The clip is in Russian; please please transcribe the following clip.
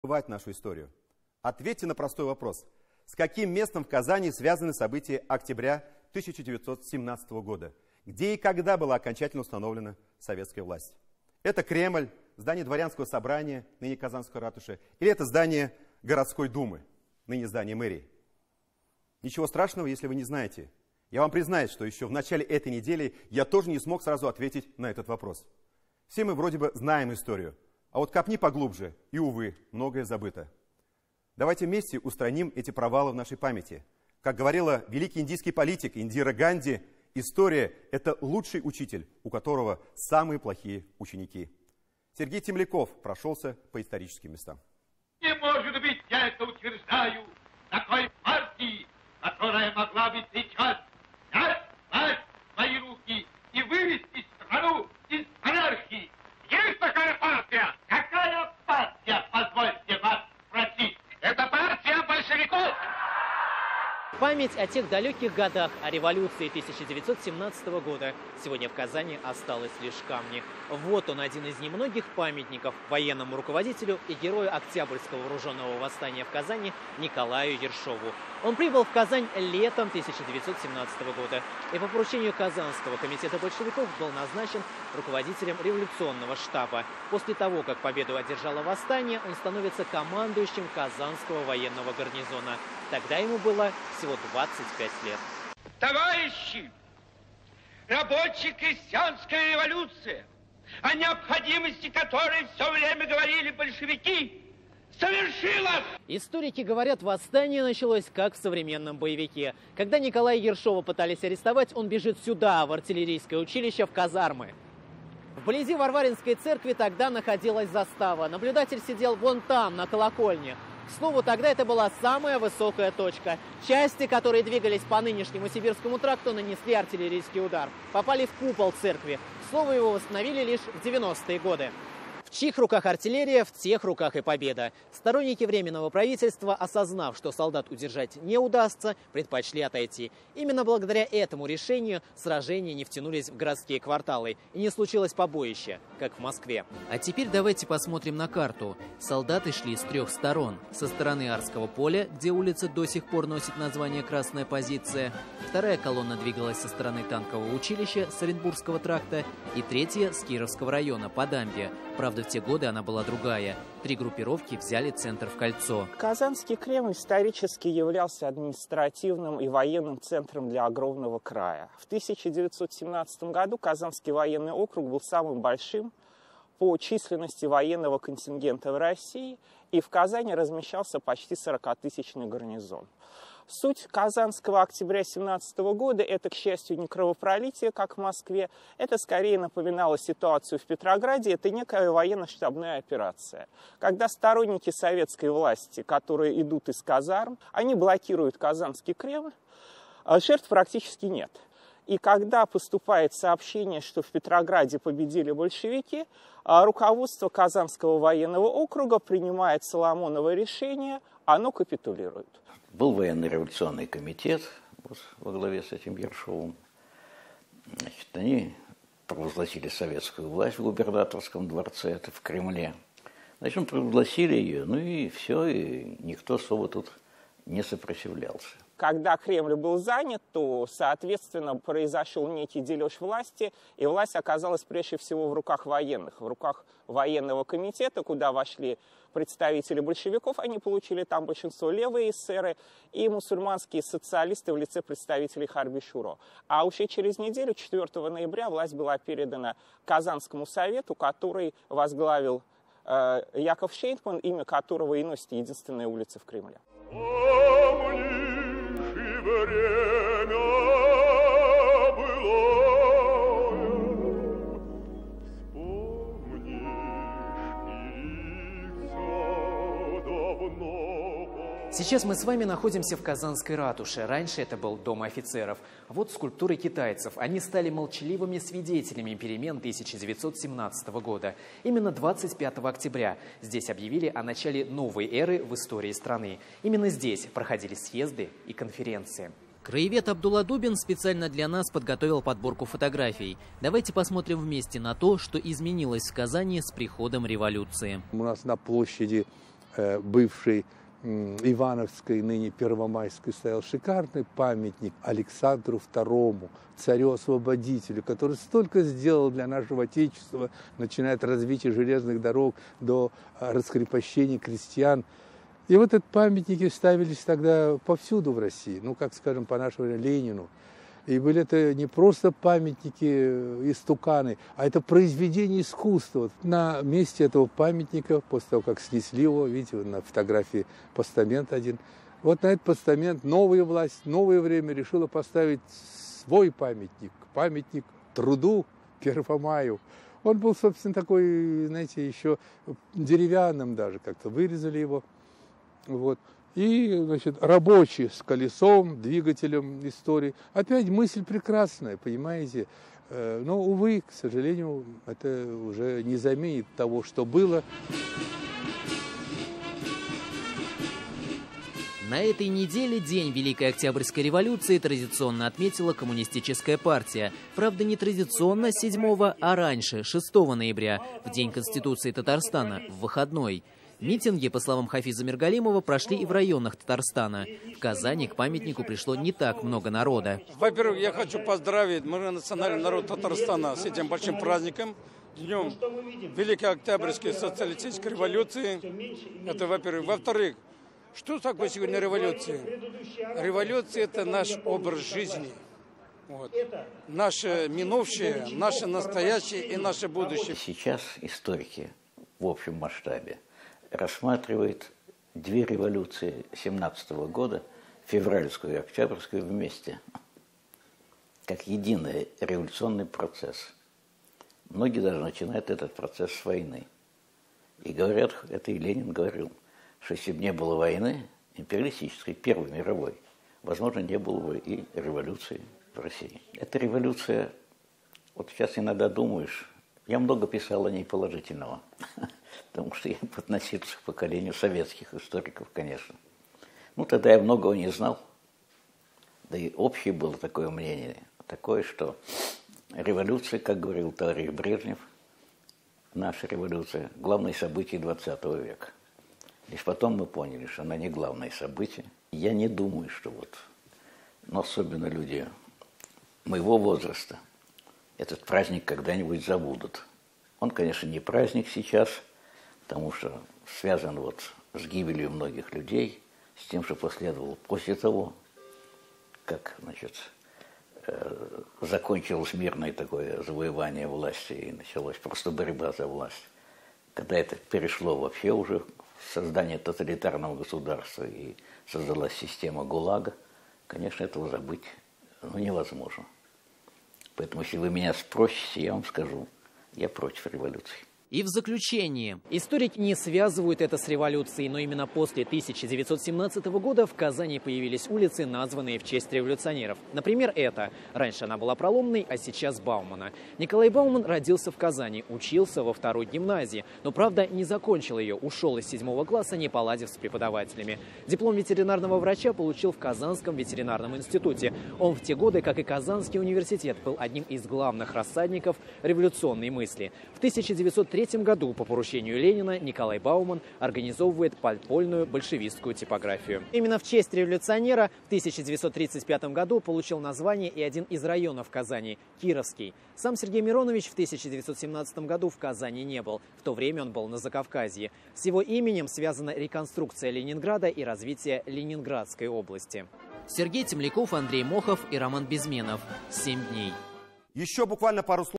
забывать нашу историю. Ответьте на простой вопрос. С каким местом в Казани связаны события октября 1917 года? Где и когда была окончательно установлена советская власть? Это Кремль, здание Дворянского собрания, ныне Казанской ратуши, или это здание городской думы, ныне здание мэрии? Ничего страшного, если вы не знаете. Я вам признаюсь, что еще в начале этой недели я тоже не смог сразу ответить на этот вопрос. Все мы вроде бы знаем историю, а вот копни поглубже, и, увы, многое забыто. Давайте вместе устраним эти провалы в нашей памяти. Как говорила великий индийский политик Индира Ганди, история – это лучший учитель, у которого самые плохие ученики. Сергей Темляков прошелся по историческим местам. Не может быть, я это утверждаю, такой партии, которая могла бы сейчас взять власть в свои руки и вывести страну из анархии. Есть такая партия? Какая партия, позвольте вас спросить? Это партия большевиков! Память о тех далеких годах, о революции 1917 года сегодня в Казани осталась лишь в камне. Вот он, один из немногих памятников военному руководителю и герою Октябрьского вооруженного восстания в Казани Николаю Ершову. Он прибыл в Казань летом 1917 года и по поручению Казанского комитета большевиков был назначен руководителем революционного штаба. После того, как победу одержало восстание, он становится командующим Казанского военного гарнизона. Тогда ему было всего 25 лет. Товарищи, рабоче-крестьянская революция, о необходимости которой все время говорили большевики, совершилась! Историки говорят, восстание началось как в современном боевике. Когда Николая Ершова пытались арестовать, он бежит сюда, в артиллерийское училище, в казармы. Вблизи Варваринской церкви тогда находилась застава. Наблюдатель сидел вон там, на колокольне. К слову, тогда это была самая высокая точка. Части, которые двигались по нынешнему Сибирскому тракту, нанесли артиллерийский удар. Попали в купол церкви. К слову, его восстановили лишь в 90-е годы. В чьих руках артиллерия, в тех руках и победа. Сторонники Временного правительства, осознав, что солдат удержать не удастся, предпочли отойти. Именно благодаря этому решению сражения не втянулись в городские кварталы и не случилось побоище, как в Москве. А теперь давайте посмотрим на карту. Солдаты шли с трех сторон. Со стороны Арского поля, где улица до сих пор носит название «Красная позиция». Вторая колонна двигалась со стороны танкового училища с Оренбургского тракта. И третья с Кировского района по дамбе. Правда, в те годы она была другая. Три группировки взяли центр в кольцо. Казанский Кремль исторически являлся административным и военным центром для огромного края. В 1917 году Казанский военный округ был самым большим по численности военного контингента в России, и в Казани размещался почти 40-тысячный гарнизон. Суть Казанского октября 1917 года – это, к счастью, не кровопролитие, как в Москве. Это скорее напоминало ситуацию в Петрограде. Это некая военно-штабная операция. Когда сторонники советской власти, которые идут из казарм, они блокируют Казанский Кремль, жертв практически нет. И когда поступает сообщение, что в Петрограде победили большевики, руководство Казанского военного округа принимает Соломоново решение, оно капитулирует. Был военно-революционный комитет вот, во главе с этим Ершовым. Значит, они провозгласили советскую власть в губернаторском дворце, это в Кремле. Значит, провозгласили ее, ну и все, и никто особо тут не сопротивлялся. Когда Кремль был занят, то, соответственно, произошел некий дележ власти, и власть оказалась прежде всего в руках военных, в руках военного комитета, куда вошли представители большевиков, они получили там большинство левые эсеры и мусульманские социалисты в лице представителей Харби-Шуро. А уже через неделю, 4 ноября, власть была передана Казанскому совету, который возглавил Яков Шейнман, имя которого и носит единственная улица в Кремле. Сейчас мы с вами находимся в Казанской ратуше. Раньше это был дом офицеров. А вот скульптуры китайцев. Они стали молчаливыми свидетелями перемен 1917 года. Именно 25 октября здесь объявили о начале новой эры в истории страны. Именно здесь проходили съезды и конференции. Краевед Абдулла Дубин специально для нас подготовил подборку фотографий. Давайте посмотрим вместе на то, что изменилось в Казани с приходом революции. У нас на площади бывшей Ивановской, ныне Первомайской, стоял шикарный памятник Александру II, царю-освободителю, который столько сделал для нашего Отечества, начиная от развития железных дорог до раскрепощения крестьян. И вот эти памятники ставились тогда повсюду в России, ну, как, скажем, по нашему Ленину. И были это не просто памятники, истуканы, а это произведение искусства. Вот на месте этого памятника, после того, как снесли его, видите, на фотографии постамент один, вот на этот постамент новая власть, новое время решила поставить свой памятник, памятник труду Первомаю. Он был, собственно, такой, знаете, еще деревянным даже, как-то вырезали его. Вот. И, значит, рабочий с колесом, двигателем истории. Опять мысль прекрасная, понимаете. Но, увы, к сожалению, это уже не заменит того, что было. На этой неделе День Великой Октябрьской революции традиционно отметила Коммунистическая партия. Правда, не традиционно 7-го, а раньше, 6 ноября, в День Конституции Татарстана, в выходной. Митинги, по словам Хафиза Миргалимова, прошли и в районах Татарстана. В Казани к памятнику пришло не так много народа. Во-первых, я хочу поздравить национальный народ Татарстана с этим большим праздником, Днем Великой Октябрьской социалистической революции. Это, во-первых. Во-вторых, что такое сегодня революция? Революция – это наш образ жизни. Вот. Наше минувшее, наше настоящее и наше будущее. Сейчас историки в общем масштабе рассматривают две революции 17-го года, февральскую и октябрьскую, вместе, как единый революционный процесс. Многие даже начинают этот процесс с войны. И говорят, это и Ленин говорил, что если бы не было войны, империалистической, Первой мировой, возможно, не было бы и революции в России. Эта революция, вот сейчас иногда думаешь, я много писал о ней положительного, потому что я относился к поколению советских историков, конечно. Ну, тогда я многого не знал, да и общее было такое мнение, такое, что революция, как говорил товарищ Брежнев, наша революция – главное событие 20 века. Лишь потом мы поняли, что она не главное событие. Я не думаю, что вот, но особенно люди моего возраста, этот праздник когда-нибудь забудут. Он, конечно, не праздник сейчас, потому что связан вот с гибелью многих людей, с тем, что последовало после того, как, значит, закончилось мирное такое завоевание власти и началась просто борьба за власть. Когда это перешло вообще уже в создание тоталитарного государства и создалась система ГУЛАГа, конечно, этого забыть невозможно. Поэтому, если вы меня спросите, я вам скажу, я против революции. И в заключение. Историки не связывают это с революцией, но именно после 1917 года в Казани появились улицы, названные в честь революционеров. Например, эта. Раньше она была Проломной, а сейчас Баумана. Николай Бауман родился в Казани, учился во 2-й гимназии, но, правда, не закончил ее, ушел из 7 класса, не поладив с преподавателями. Диплом ветеринарного врача получил в Казанском ветеринарном институте. Он в те годы, как и Казанский университет, был одним из главных рассадников революционной мысли. В 1903 году по поручению Ленина Николай Бауман организовывает подпольную большевистскую типографию. Именно в честь революционера в 1935 году получил название и один из районов Казани – Кировский. Сам Сергей Миронович в 1917 году в Казани не был. В то время он был на Закавказье. С его именем связана реконструкция Ленинграда и развитие Ленинградской области. Сергей Темляков, Андрей Мохов и Роман Безменов. 7 дней. Еще буквально пару слов.